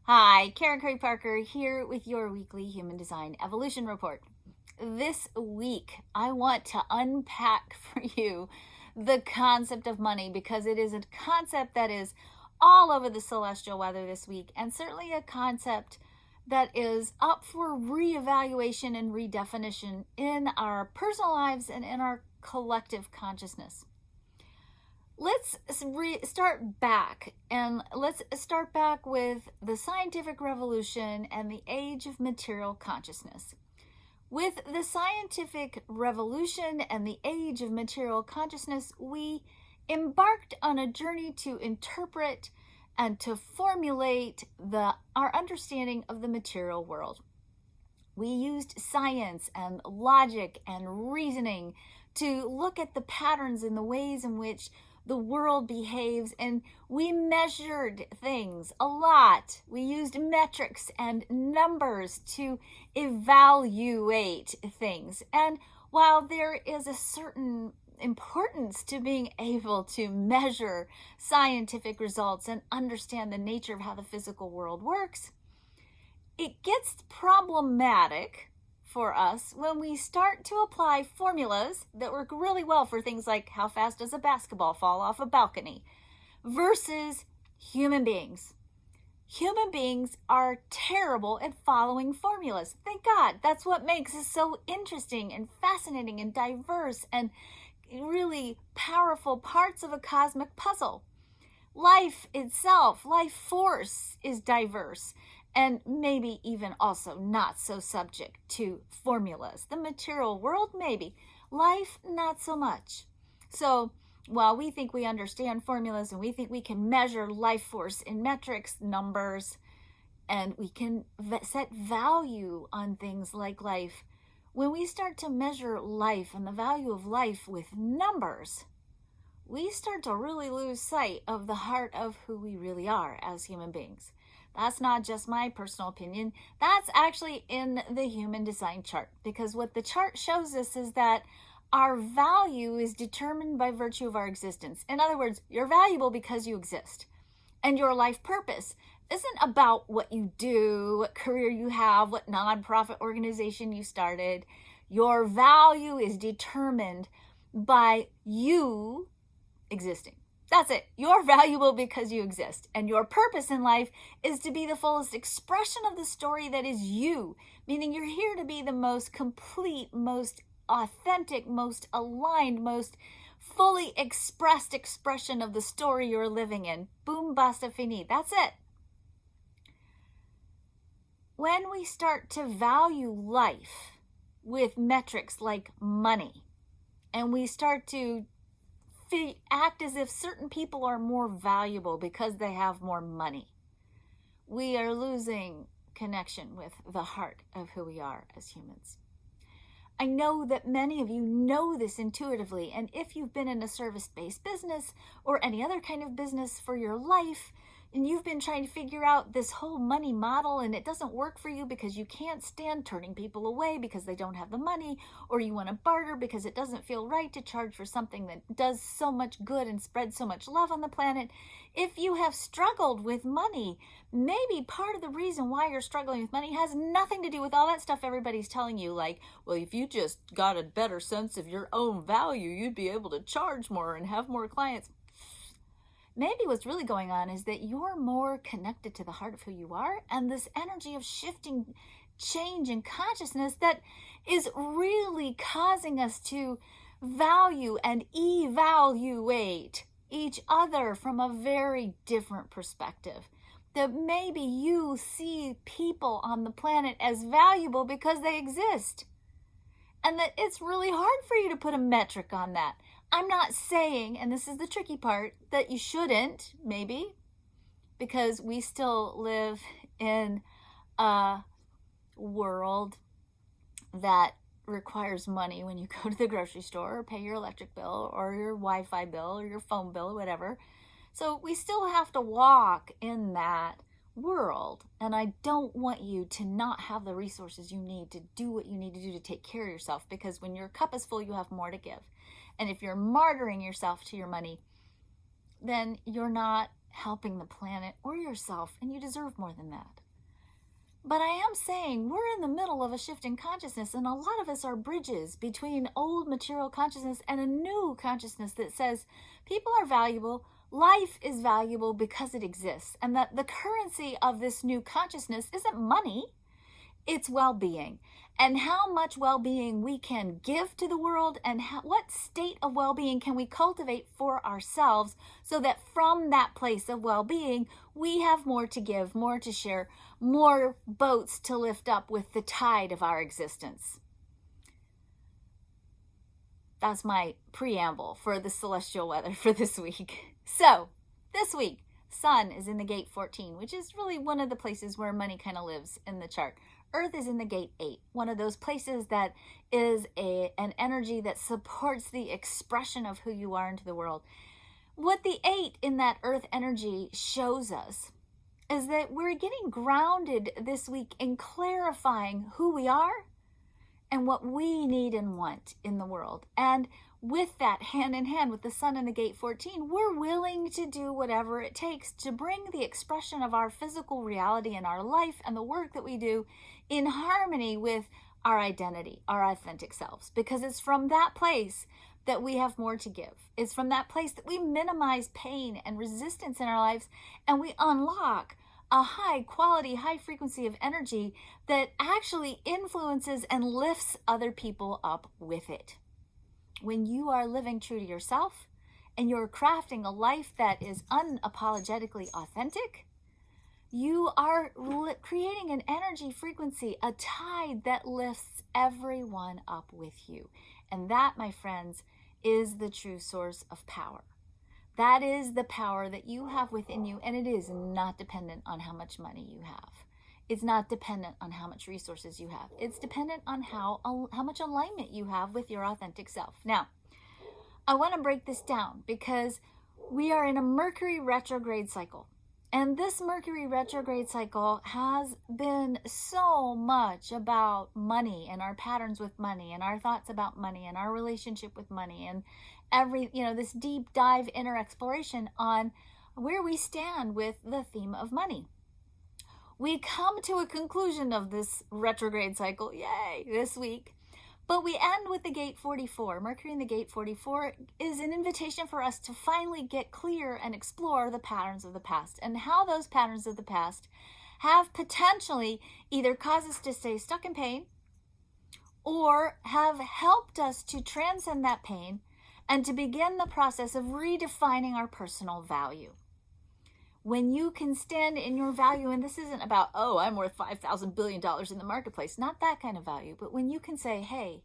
Hi, Karen Curry Parker here with your weekly Human Design Evolution Report. This week, I want to unpack for you the concept of money because it is a concept that is all over the celestial weather this week, and certainly a concept that is up for reevaluation and redefinition in our personal lives and in our collective consciousness. Let's start back, and let's start back with the scientific revolution and the age of material consciousness. With the scientific revolution and the age of material consciousness, we embarked on a journey to interpret and to formulate our understanding of the material world. We used science and logic and reasoning to look at the patterns and the ways in which the world behaves, and we measured things a lot. We used metrics and numbers to evaluate things. And while there is a certain importance to being able to measure scientific results and understand the nature of how the physical world works, it gets problematic for us when we start to apply formulas that work really well for things like how fast does a basketball fall off a balcony versus human beings. Human beings are terrible at following formulas. Thank God. That's what makes us so interesting and fascinating and diverse and really powerful parts of a cosmic puzzle. Life itself, life force, is diverse and maybe even also not so subject to formulas. The material world, maybe. Life, not so much. So while we think we understand formulas and we think we can measure life force in metrics, numbers, and we can set value on things like life, when we start to measure life and the value of life with numbers, we start to really lose sight of the heart of who we really are as human beings. That's not just my personal opinion. That's actually in the human design chart, because what the chart shows us is that our value is determined by virtue of our existence. In other words, you're valuable because you exist. And your life purpose isn't about what you do, what career you have, what nonprofit organization you started. Your value is determined by you existing. That's it. You're valuable because you exist. And your purpose in life is to be the fullest expression of the story that is you, meaning you're here to be the most complete, most authentic, most aligned, most fully expressed expression of the story you're living in. Boom, basta, fini. That's it. When we start to value life with metrics like money, and we start to act as if certain people are more valuable because they have more money, we are losing connection with the heart of who we are as humans. I know that many of you know this intuitively, and if you've been in a service-based business or any other kind of business for your life, and you've been trying to figure out this whole money model and it doesn't work for you because you can't stand turning people away because they don't have the money, or you want to barter because it doesn't feel right to charge for something that does so much good and spreads so much love on the planet. If you have struggled with money, maybe part of the reason why you're struggling with money has nothing to do with all that stuff everybody's telling you, like, well, if you just got a better sense of your own value, you'd be able to charge more and have more clients. Maybe what's really going on is that you're more connected to the heart of who you are, and this energy of shifting change in consciousness that is really causing us to value and evaluate each other from a very different perspective. That maybe you see people on the planet as valuable because they exist, and that it's really hard for you to put a metric on that. I'm not saying, and this is the tricky part, that you shouldn't, maybe, because we still live in a world that requires money when you go to the grocery store or pay your electric bill or your Wi-Fi bill or your phone bill or whatever. So we still have to walk in that world, and I don't want you to not have the resources you need to do what you need to do to take care of yourself, because when your cup is full, you have more to give. And if you're martyring yourself to your money, then you're not helping the planet or yourself, and you deserve more than that. But I am saying we're in the middle of a shift in consciousness, and a lot of us are bridges between old material consciousness and a new consciousness that says people are valuable, life is valuable because it exists, and that the currency of this new consciousness isn't money, it's well-being. And how much well-being we can give to the world, and what state of well-being can we cultivate for ourselves so that from that place of well-being, we have more to give, more to share, more boats to lift up with the tide of our existence. That's my preamble for the celestial weather for this week. So, this week, Sun is in the gate 14, which is really one of the places where money kind of lives in the chart. Earth is in the gate 8, one of those places that is an energy that supports the expression of who you are into the world. What the 8 in that Earth energy shows us is that we're getting grounded this week in clarifying who we are and what we need and want in the world. And with that, hand in hand with the Sun in the gate 14, we're willing to do whatever it takes to bring the expression of our physical reality in our life and the work that we do in harmony with our identity, our authentic selves, because it's from that place that we have more to give. It's from that place that we minimize pain and resistance in our lives, and we unlock a high quality, high frequency of energy that actually influences and lifts other people up with it. When you are living true to yourself and you're crafting a life that is unapologetically authentic, you are creating an energy frequency, a tide that lifts everyone up with you. And that, my friends, is the true source of power. That is the power that you have within you, and it is not dependent on how much money you have. It's not dependent on how much resources you have. It's dependent on how much alignment you have with your authentic self. Now, I want to break this down because we are in a Mercury retrograde cycle. And this Mercury retrograde cycle has been so much about money and our patterns with money and our thoughts about money and our relationship with money and this deep dive inner exploration on where we stand with the theme of money. We come to a conclusion of this retrograde cycle, yay, this week. But we end with the gate 44. Mercury in the gate 44 is an invitation for us to finally get clear and explore the patterns of the past and how those patterns of the past have potentially either caused us to stay stuck in pain or have helped us to transcend that pain and to begin the process of redefining our personal value. When you can stand in your value, and this isn't about, oh, I'm worth $5,000 billion in the marketplace, not that kind of value, but when you can say, hey,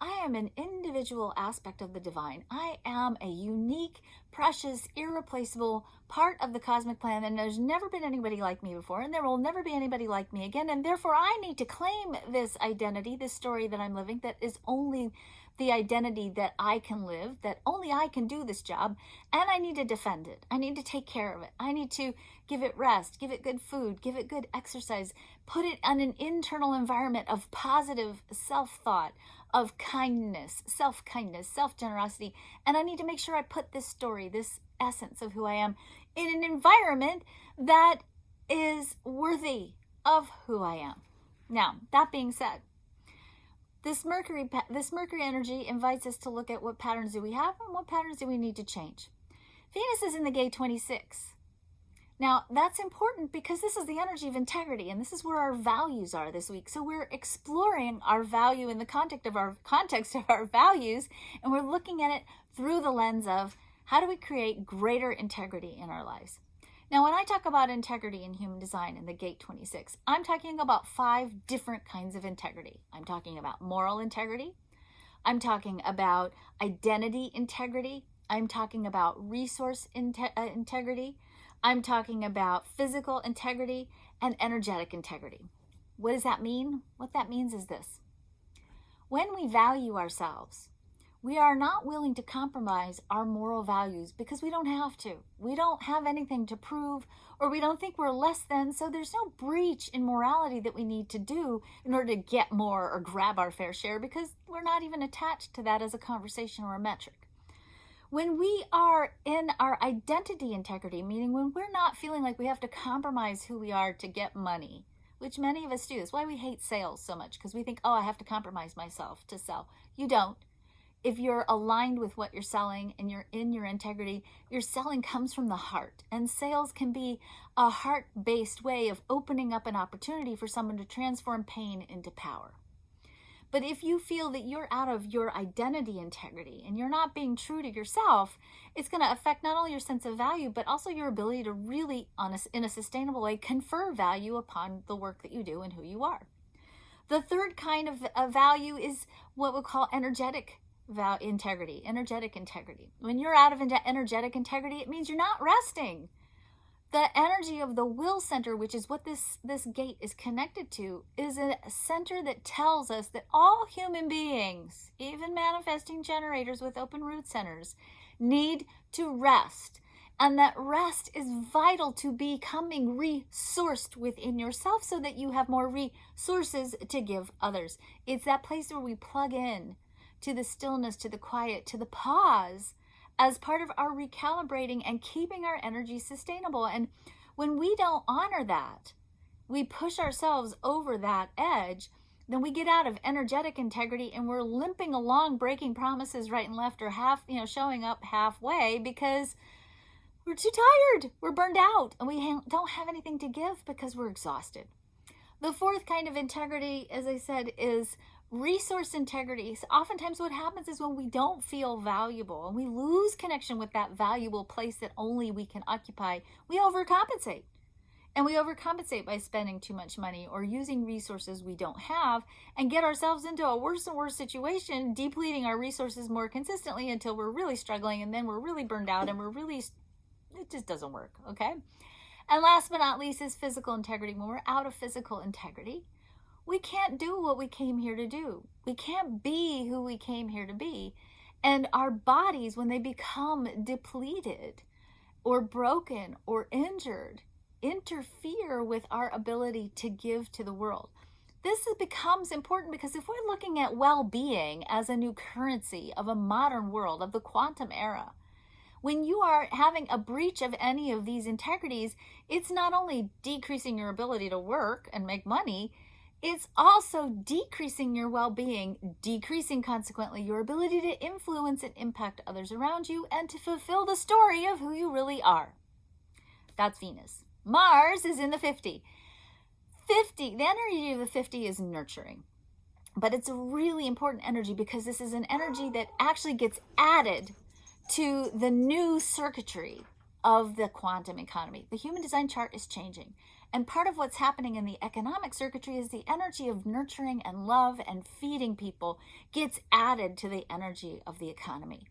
I am an individual aspect of the divine. I am a unique, precious, irreplaceable part of the cosmic plan, and there's never been anybody like me before, and there will never be anybody like me again, and therefore I need to claim this identity, this story that I'm living, that is only the identity that I can live, that only I can do this job, and I need to defend it. I need to take care of it. I need to give it rest, give it good food, give it good exercise, put it on an internal environment of positive self-thought, of kindness, self-generosity, and I need to make sure I put this story, this essence of who I am, in an environment that is worthy of who I am. Now, that being said, this Mercury energy invites us to look at what patterns do we have and what patterns do we need to change. Venus is in the gate 26. Now, that's important because this is the energy of integrity, and this is where our values are this week. So we're exploring our value in the context of our values, and we're looking at it through the lens of how do we create greater integrity in our lives. Now, when I talk about integrity in human design in the gate 26, I'm talking about 5 different kinds of integrity. I'm talking about moral integrity. I'm talking about identity integrity. I'm talking about resource integrity. I'm talking about physical integrity and energetic integrity. What does that mean? What that means is this. When we value ourselves, we are not willing to compromise our moral values because we don't have to. We don't have anything to prove, or we don't think we're less than, so there's no breach in morality that we need to do in order to get more or grab our fair share because we're not even attached to that as a conversation or a metric. When we are in our identity integrity, meaning when we're not feeling like we have to compromise who we are to get money, which many of us do. That's why we hate sales so much, because we think, oh, I have to compromise myself to sell. You don't. If you're aligned with what you're selling and you're in your integrity, your selling comes from the heart. And sales can be a heart-based way of opening up an opportunity for someone to transform pain into power. But if you feel that you're out of your identity integrity and you're not being true to yourself, it's going to affect not only your sense of value, but also your ability to really, in a sustainable way, confer value upon the work that you do and who you are. The third kind of value is what we call energetic integrity. When you're out of energetic integrity, it means you're not resting. The energy of the will center, which is what this gate is connected to, is a center that tells us that all human beings, even manifesting generators with open root centers, need to rest. And that rest is vital to becoming resourced within yourself so that you have more resources to give others. It's that place where we plug in to the stillness, to the quiet, to the pause, as part of our recalibrating and keeping our energy sustainable. And when we don't honor that, we push ourselves over that edge, then we get out of energetic integrity and we're limping along, breaking promises right and left, or showing up halfway because we're too tired, we're burned out, and we don't have anything to give because we're exhausted. The fourth kind of integrity, as I said, is resource integrity. So oftentimes what happens is when we don't feel valuable and we lose connection with that valuable place that only we can occupy, we overcompensate. And we overcompensate by spending too much money or using resources we don't have and get ourselves into a worse and worse situation, depleting our resources more consistently until we're really struggling, and then we're really burned out and it just doesn't work, okay? And last but not least is physical integrity. When we're out of physical integrity, we can't do what we came here to do. We can't be who we came here to be. And our bodies, when they become depleted or broken or injured, interfere with our ability to give to the world. This becomes important because if we're looking at well-being as a new currency of a modern world, of the quantum era, when you are having a breach of any of these integrities, it's not only decreasing your ability to work and make money, it's also decreasing your well-being, decreasing consequently your ability to influence and impact others around you and to fulfill the story of who you really are. That's Venus. Mars is in the 50. The energy of the 50 is nurturing. But it's a really important energy because this is an energy that actually gets added to the new circuitry of the quantum economy. The human design chart is changing. And part of what's happening in the economic circuitry is the energy of nurturing and love and feeding people gets added to the energy of the economy.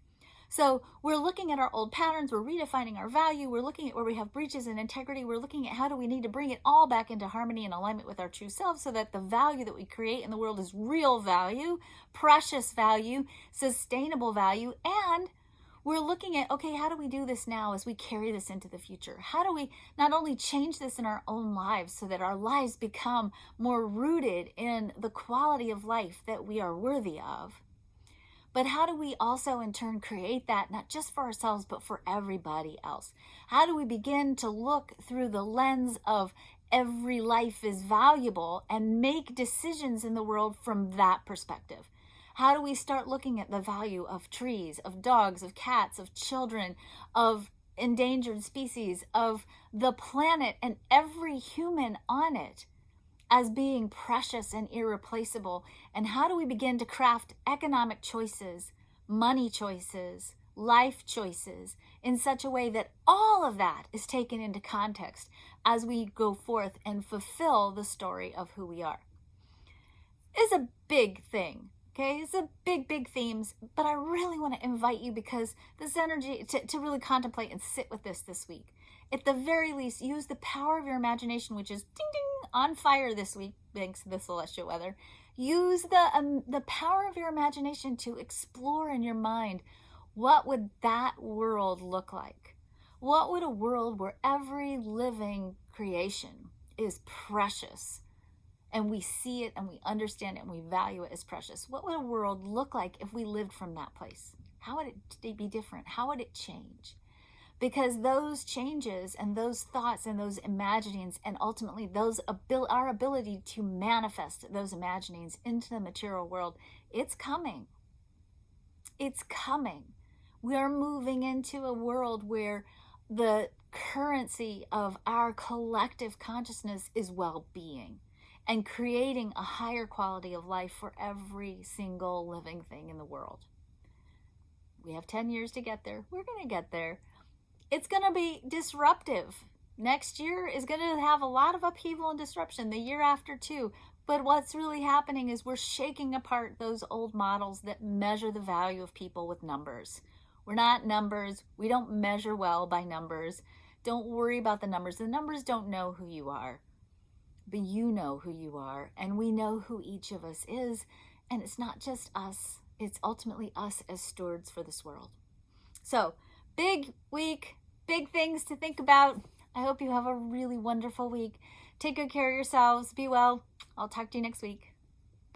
So we're looking at our old patterns, we're redefining our value, we're looking at where we have breaches in integrity, we're looking at how do we need to bring it all back into harmony and alignment with our true self so that the value that we create in the world is real value, precious value, sustainable value, and we're looking at, okay, how do we do this now as we carry this into the future? How do we not only change this in our own lives so that our lives become more rooted in the quality of life that we are worthy of, but how do we also in turn create that not just for ourselves, but for everybody else? How do we begin to look through the lens of every life is valuable and make decisions in the world from that perspective? How do we start looking at the value of trees, of dogs, of cats, of children, of endangered species, of the planet and every human on it as being precious and irreplaceable? And how do we begin to craft economic choices, money choices, life choices in such a way that all of that is taken into context as we go forth and fulfill the story of who we are? It's a big thing. Okay, it's a big themes, but I really want to invite you because this energy to really contemplate and sit with this week. At the very least, use the power of your imagination, which is ding ding on fire this week, thanks to the celestial weather. Use the power of your imagination to explore in your mind, what would that world look like? What would a world where every living creation is precious? And we see it and we understand it and we value it as precious. What would a world look like if we lived from that place? How would it be different? How would it change? Because those changes and those thoughts and those imaginings and ultimately our ability to manifest those imaginings into the material world, it's coming. It's coming. We are moving into a world where the currency of our collective consciousness is well-being and creating a higher quality of life for every single living thing in the world. We have 10 years to get there. We're going to get there. It's going to be disruptive. Next year is going to have a lot of upheaval and disruption, the year after too. But what's really happening is we're shaking apart those old models that measure the value of people with numbers. We're not numbers. We don't measure well by numbers. Don't worry about the numbers. The numbers don't know who you are. But you know who you are, and we know who each of us is. And it's not just us. It's ultimately us as stewards for this world. So, big week. Big things to think about. I hope you have a really wonderful week. Take good care of yourselves. Be well. I'll talk to you next week.